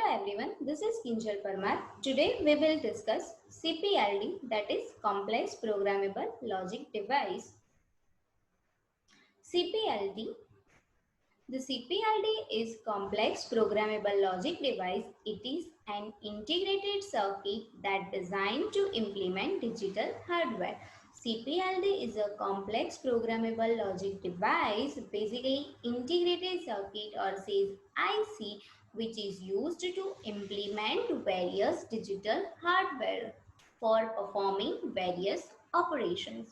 everyone, this is Kinjal Parmar. Today we will discuss CPLD, that is Complex Programmable Logic Device. CPLD. The CPLD is Complex Programmable Logic Device. It is an integrated circuit that designed to implement digital hardware. CPLD is a complex programmable logic device, basically integrated circuit or says IC, which is used to implement various digital hardware for performing various operations.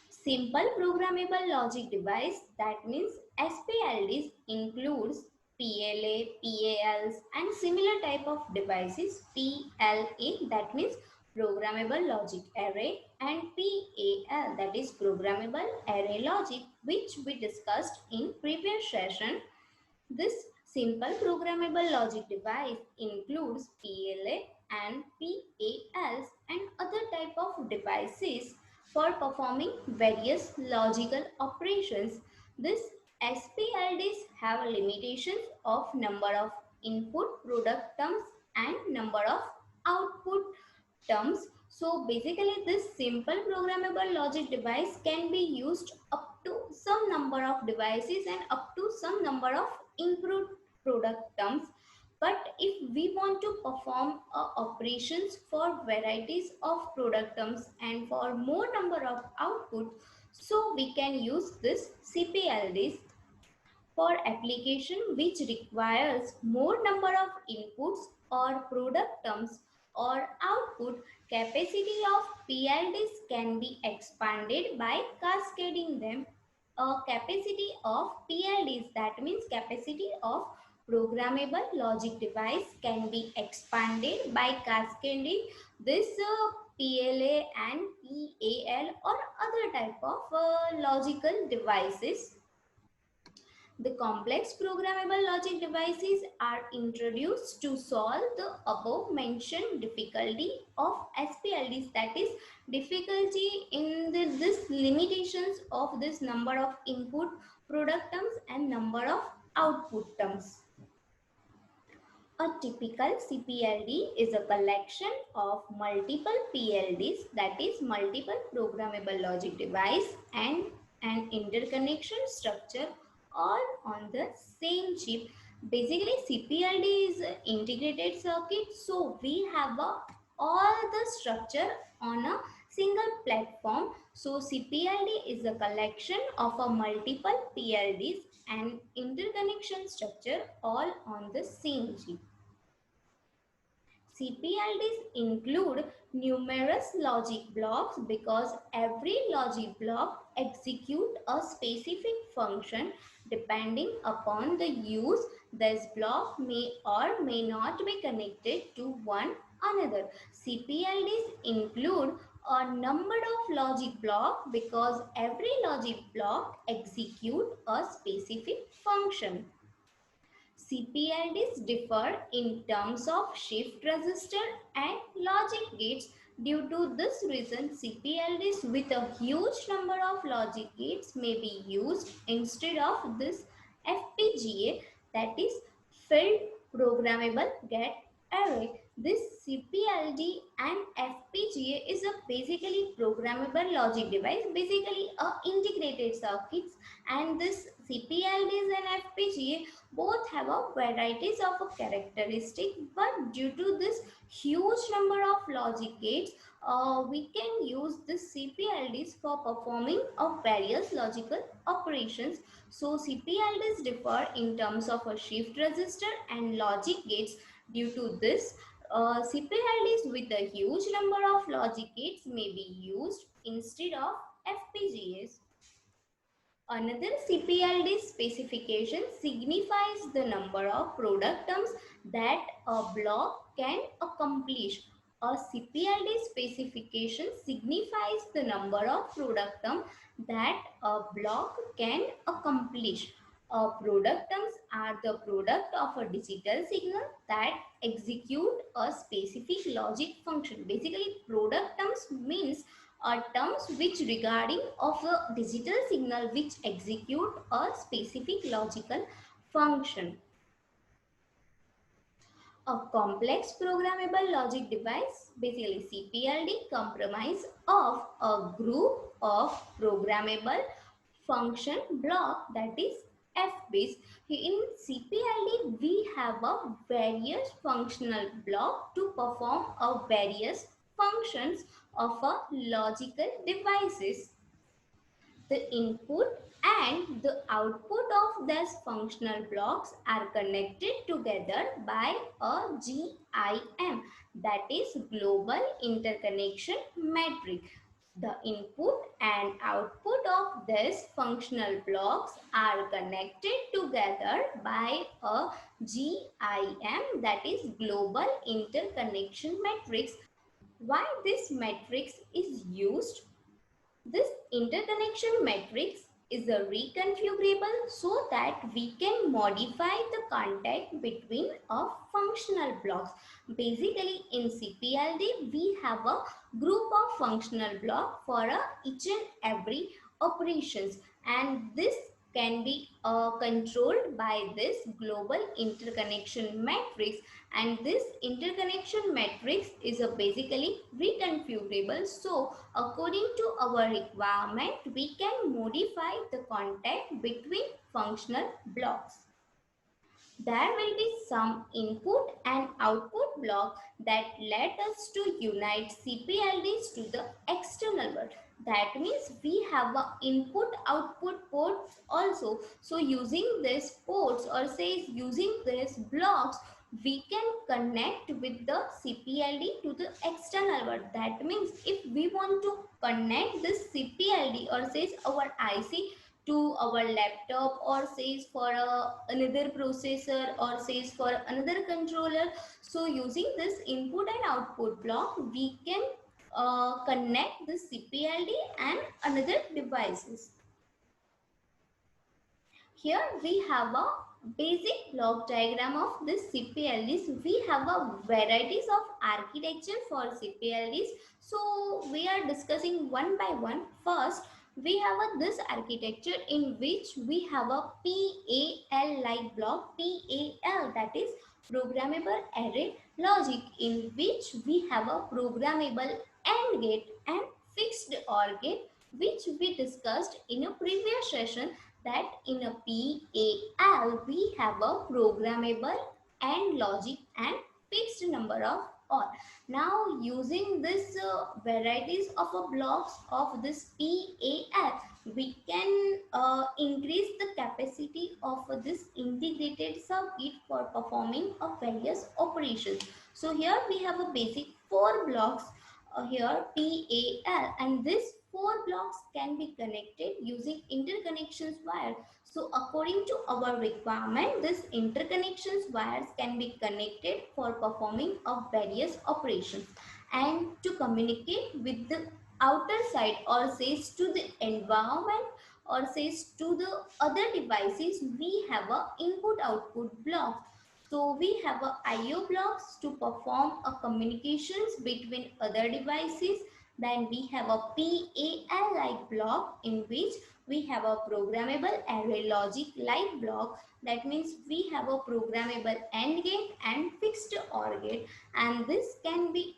Simple programmable logic device, that means SPLDs, includes PLA, PALs and similar type of devices. PLA, that means programmable logic array, and PAL, that is programmable array logic, which we discussed in previous session. This simple programmable logic device includes PLA and PALs and other type of devices for performing various logical operations. This SPLDs have limitations of number of input product terms and number of output terms. So basically this simple programmable logic device can be used up to some number of devices and up to some number of input product terms. But if we want to perform operations for varieties of product terms and for more number of outputs, so we can use this CPLDs. For application which requires more number of inputs or product terms or output, capacity of PLDs can be expanded by cascading them. A capacity of PLDs, that means capacity of programmable logic device, can be expanded by cascading this PLA and PAL or other type of logical devices. The complex programmable logic devices are introduced to solve the above mentioned difficulty of SPLDs, that is difficulty in this limitations of this number of input product terms and number of output terms. A typical CPLD is a collection of multiple PLDs, that is multiple programmable logic device, and an interconnection structure all on the same chip. Basically CPLD is integrated circuit, so we have all the structure on a single platform. So CPLD is a collection of a multiple PLDs and interconnection structure all on the same chip. CPLDs include numerous logic blocks because every logic block executes a specific function. Depending upon the use, this block may or may not be connected to one another. CPLDs include a number of logic blocks because every logic block executes a specific function. CPLDs differ in terms of shift register and logic gates. Due to this reason, CPLDs with a huge number of logic gates may be used instead of this FPGA, that is Field Programmable Gate Array. This CPLD and FPGA is a basically programmable logic device, basically a integrated circuits, and this CPLDs and FPGA both have a varieties of a characteristic, but due to this huge number of logic gates, we can use this CPLDs for performing of various logical operations. So CPLDs differ in terms of a shift register and logic gates. Due to this, CPLDs with a huge number of logic gates may be used instead of FPGAs. Another CPLD specification signifies the number of product terms that a block can accomplish. A CPLD specification signifies the number of product terms that a block can accomplish. Product terms are the product of a digital signal that execute a specific logic function. Basically, product terms means terms which regarding of a digital signal which execute a specific logical function. A complex programmable logic device, basically CPLD, comprise of a group of programmable function block, that is FBs. In CPLD, we have a various functional block to perform a various functions of a logical devices. The input and the output of these functional blocks are connected together by a GIM, that is Global Interconnection Matrix. The input and output of these functional blocks are connected together by a GIM, that is Global Interconnection Matrix. Why this matrix is used? This interconnection matrix is a reconfigurable so that we can modify the contact between a functional blocks. Basically in CPLD we have a group of functional block for each and every operations, and this can be controlled by this global interconnection matrix, and this interconnection matrix is a basically reconfigurable, so according to our requirement we can modify the contact between functional blocks. There will be some input and output block that let us to unite CPLDs to the external world. That means we have a input output ports also. So using these ports, or say using these blocks, we can connect with the CPLD to the external world. That means if we want to connect this CPLD, or says our IC, to our laptop, or says for another processor, or says for another controller, so using this input and output block we can connect the CPLD and another devices. Here we have a basic block diagram of this CPLDs. We have a varieties of architecture for CPLDs. So we are discussing one by one. First, we have this architecture in which we have a PAL like block. PAL, that is programmable array logic, in which we have a programmable AND gate and fixed OR gate, which we discussed in a previous session, that in a PAL we have a programmable AND logic and fixed number of OR. Now using this varieties of blocks of this PAL, we can increase the capacity of this integrated circuit for performing of various operations. So here we have a basic 4 blocks here PAL, and this 4 blocks can be connected using interconnections wire. So according to our requirement, this interconnections wires can be connected for performing of various operations, and to communicate with the outer side, or says to the environment, or says to the other devices, we have a input output block. So we have a IO blocks to perform a communications between other devices. Then we have a PAL like block, in which we have a programmable array logic like block. That means we have a programmable AND gate and fixed OR gate, and this can be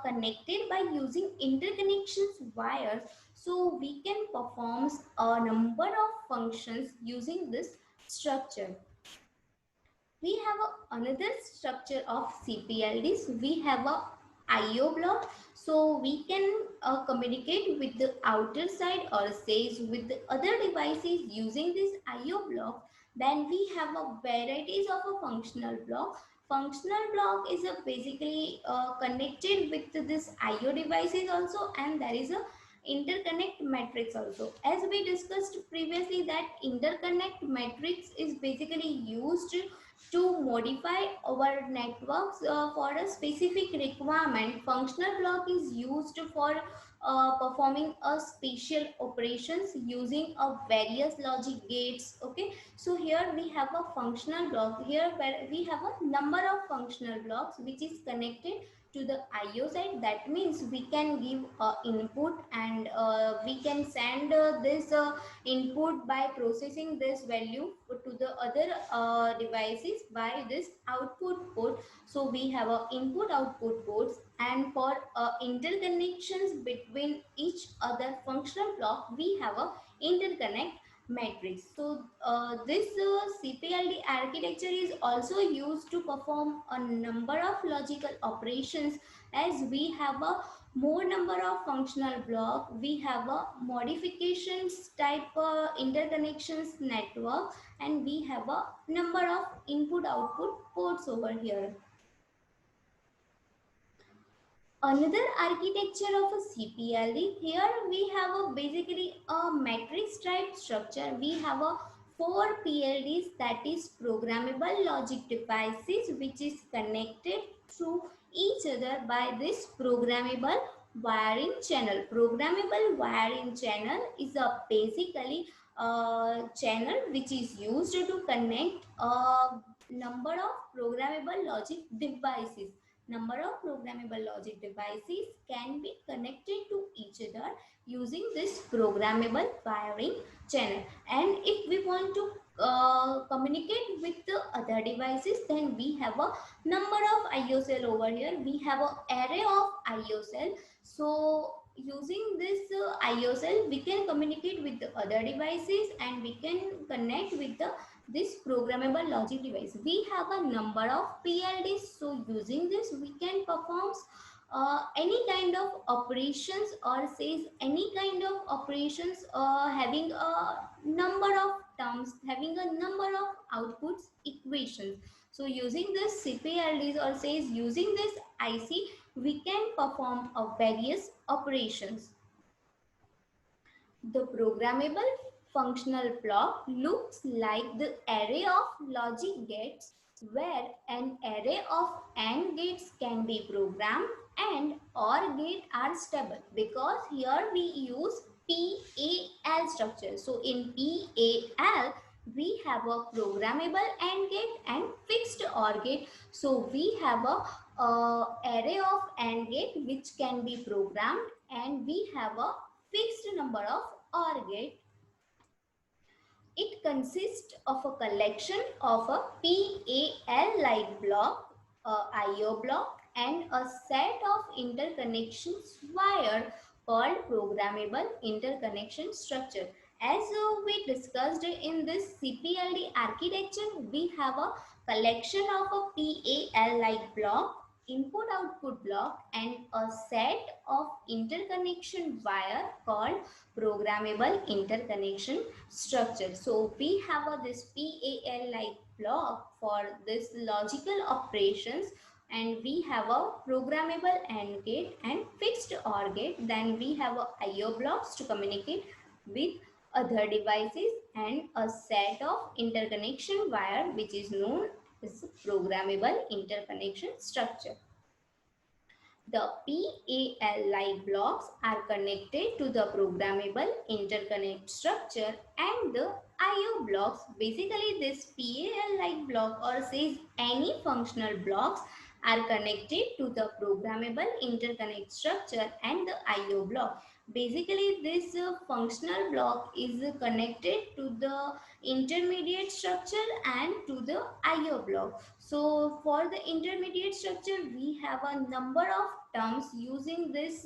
connected by using interconnections wires. So we can perform a number of functions using this structure. We have another structure of CPLDs. We have a IO block, so we can communicate with the outer side, or says with the other devices using this IO block. Then we have a varieties of a functional block. Functional block is basically connected with this IO devices also, and there is a interconnect matrix also. As we discussed previously, that interconnect matrix is basically used to modify our networks for a specific requirement. Functional block is used for performing a special operations using a various logic gates. Okay, so here we have a functional block here where we have a number of functional blocks which is connected to the IO side. That means we can give input, and we can send this input by processing this value to the other devices by this output port. So we have a input output ports, and for interconnections between each other functional block, we have a interconnect matrix. So this CPLD architecture is also used to perform a number of logical operations. As we have a more number of functional block, we have a modifications type interconnections network, and we have a number of input output ports over here. Another architecture of a CPLD, here we have a basically a matrix type structure. We have a 4 PLDs, that is programmable logic devices, which is connected to each other by this programmable wiring channel. Programmable wiring channel is a basically channel which is used to connect a number of programmable logic devices. Number of programmable logic devices can be connected to each other using this programmable wiring channel. And if we want to communicate with the other devices, then we have a number of IO cell over here. We have an array of IO cell. So using this IO cell, we can communicate with the other devices, and we can connect with the this programmable logic device. We have a number of PLDs, so using this we can perform any kind of operations, or says any kind of operations having a number of terms, having a number of outputs equations. So using this CPLDs, or says using this IC, we can perform various operations. The programmable functional block looks like the array of logic gates, where an array of AND gates can be programmed and OR gate are stable, because here we use PAL structure. So in PAL, we have a programmable AND gate and fixed OR gate. So we have a array of AND gate which can be programmed, and we have a fixed number of OR gate. It consists of a collection of a PAL-like block, a IO block, and a set of interconnections wire called programmable interconnection structure. As we discussed in this CPLD architecture, we have a collection of a PAL-like block, input output block, and a set of interconnection wire called programmable interconnection structure. So we have this PAL like block for this logical operations, and we have a programmable AND gate and fixed OR gate. Then we have a IO blocks to communicate with other devices, and a set of interconnection wire which is known as programmable interconnection structure. The PAL-like blocks are connected to the programmable interconnect structure, and the IO blocks, basically this PAL-like block, or says any functional blocks, are connected to the programmable interconnect structure and the IO block. Basically this functional block is connected to the intermediate structure and to the IO block. So for the intermediate structure, we have a number of terms using this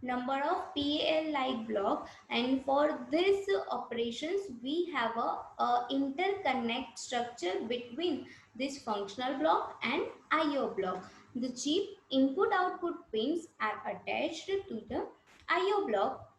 number of PAL-like block, and for this operations, we have a interconnect structure between this functional block and IO block. The chip input-output pins are attached to the IO block.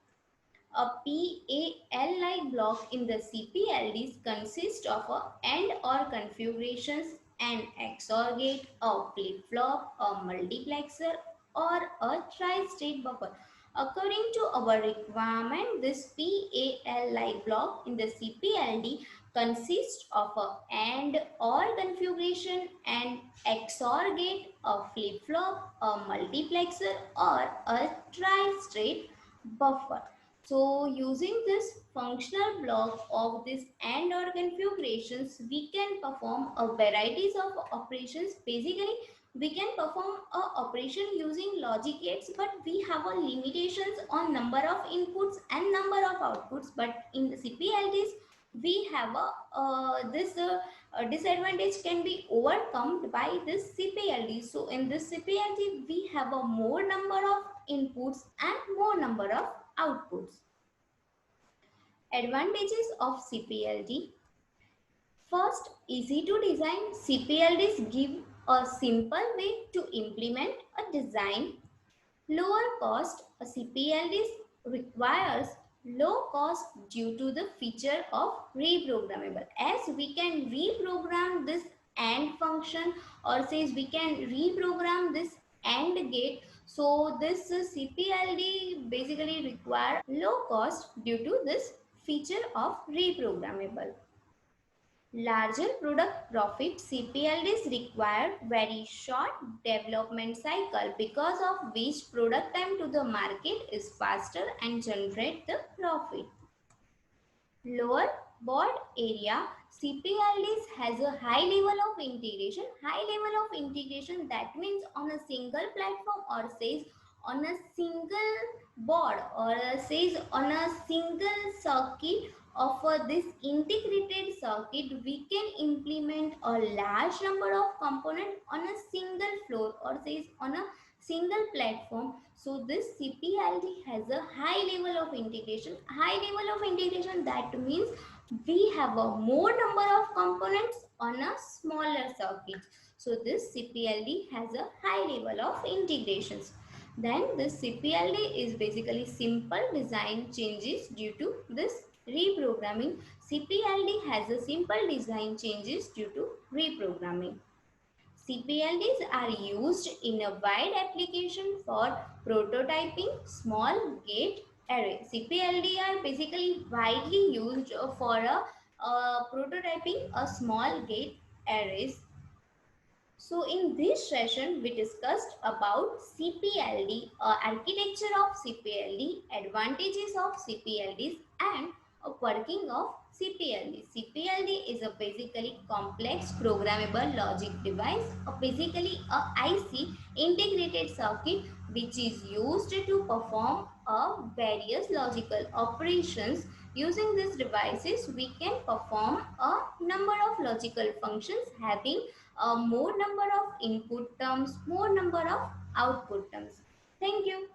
A PAL-like block in the CPLDs consists of a AND OR configurations, an XOR gate, a flip-flop, a multiplexer, or a tri-state buffer. According to our requirement, this PAL-like block in the CPLD consists of a AND OR configuration, an XOR gate, a flip-flop, a multiplexer, or a tri-state buffer. So using this functional block of this AND OR configurations, we can perform a varieties of operations. Basically, we can perform a operation using logic gates, but we have a limitations on number of inputs and number of outputs. But in the CPLDs, we have a disadvantage can be overcome by this CPLD. So in this CPLD, we have a more number of inputs and more number of outputs. Advantages of CPLD. First, easy to design. CPLDs give a simple way to implement a design. Lower cost. A CPLD requires low cost due to the feature of reprogrammable, as we can reprogram this AND function, or says we can reprogram this AND gate. So this CPLD basically require low cost due to this feature of reprogrammable. Larger product profit. CPLDs require very short development cycle, because of which product time to the market is faster and generate the profit. Lower board area. CPLDs has a high level of integration. High level of integration, that means on a single platform, or says on a single board, or says on a single circuit of this integrated circuit, we can implement a large number of components on a single floor, or says on a single platform. So this CPLD has a high level of integration. High level of integration, that means we have a more number of components on a smaller circuit. So this CPLD has a high level of integrations. Then this CPLD is basically simple design changes due to this reprogramming. CPLD has a simple design changes due to reprogramming. CPLDs are used in a wide application for prototyping small gate array. CPLD are basically widely used for prototyping a small gate arrays. So in this session, we discussed about CPLD, architecture of CPLD, advantages of CPLDs, and a working of CPLD. CPLD is a basically complex programmable logic device, or basically a IC, integrated circuit, which is used to perform various logical operations. Using these devices, we can perform a number of logical functions having more number of input terms, more number of output terms. Thank you.